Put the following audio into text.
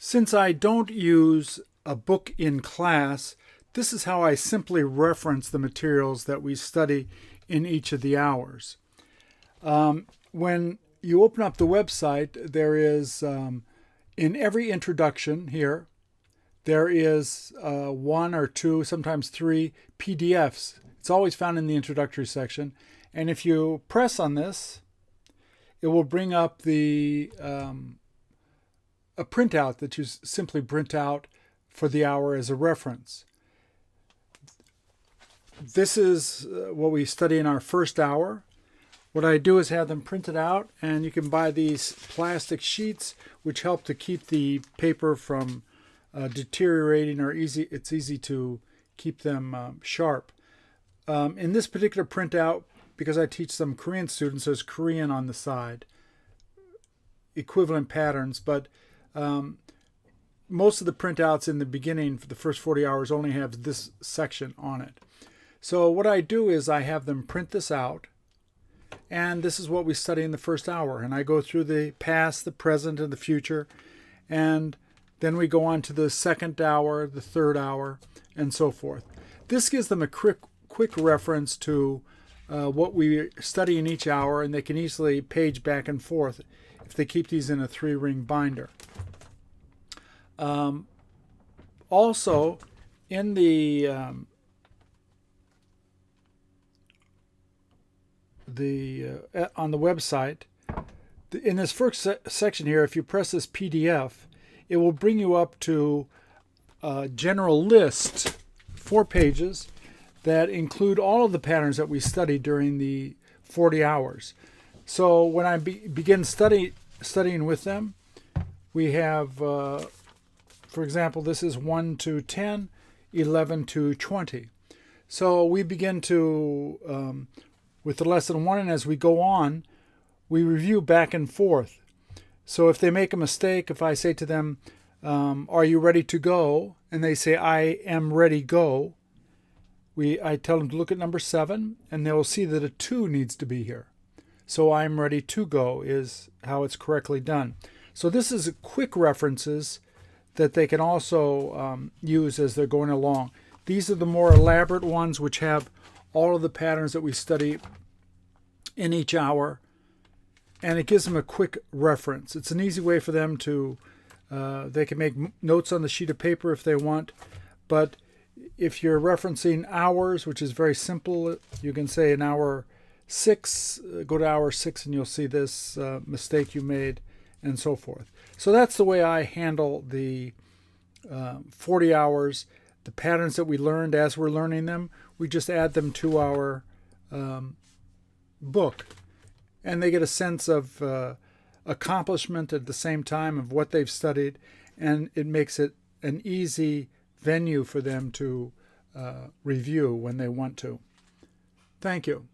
Since I don't use a book in class, this is how I simply reference the materials that we study in each of the hours. When you open up the website, there is, in every introduction here, there is one or two, sometimes three PDFs. It's always found in the introductory section. And if you press on this, it will bring up a printout that you simply print out for the hour as a reference. This is what we study in our first hour. What I do is have them printed out, and you can buy these plastic sheets which help to keep the paper from deteriorating, or it's easy to keep them sharp. In this particular printout, because I teach some Korean students, there's Korean on the side, equivalent patterns, but most of the printouts in the beginning for the first 40 hours only have this section on it. So what I do is I have them print this out, and this is what we study in the first hour. And I go through the past, the present, and the future, and then we go on to the second hour, the third hour, and so forth. This gives them a quick reference to what we study in each hour, and they can easily page back and forth if they keep these in a 3-ring binder. Also, in the on the website, in this first section here, if you press this PDF, it will bring you up to a general list, 4 pages, that include all of the patterns that we studied during the 40 hours. So when I begin studying with them, we have, for example, this is 1 to 10, 11 to 20. So we begin to, with the lesson 1, and as we go on, we review back and forth. So if they make a mistake, if I say to them, are you ready to go? And they say, I am ready, go. I tell them to look at number 7, and they will see that a 2 needs to be here. So I'm ready to go is how it's correctly done. So this is quick references that they can also use as they're going along. These are the more elaborate ones, which have all of the patterns that we study in each hour, and it gives them a quick reference. It's an easy way for them to, they can make notes on the sheet of paper if they want, but if you're referencing hours, which is very simple, you can say in hour 6, go to hour 6, and you'll see this mistake you made, and so forth. So that's the way I handle the 40 hours. The patterns that we learned as we're learning them, we just add them to our book, and they get a sense of accomplishment at the same time of what they've studied, and it makes it an easy venue for them to review when they want to. Thank you.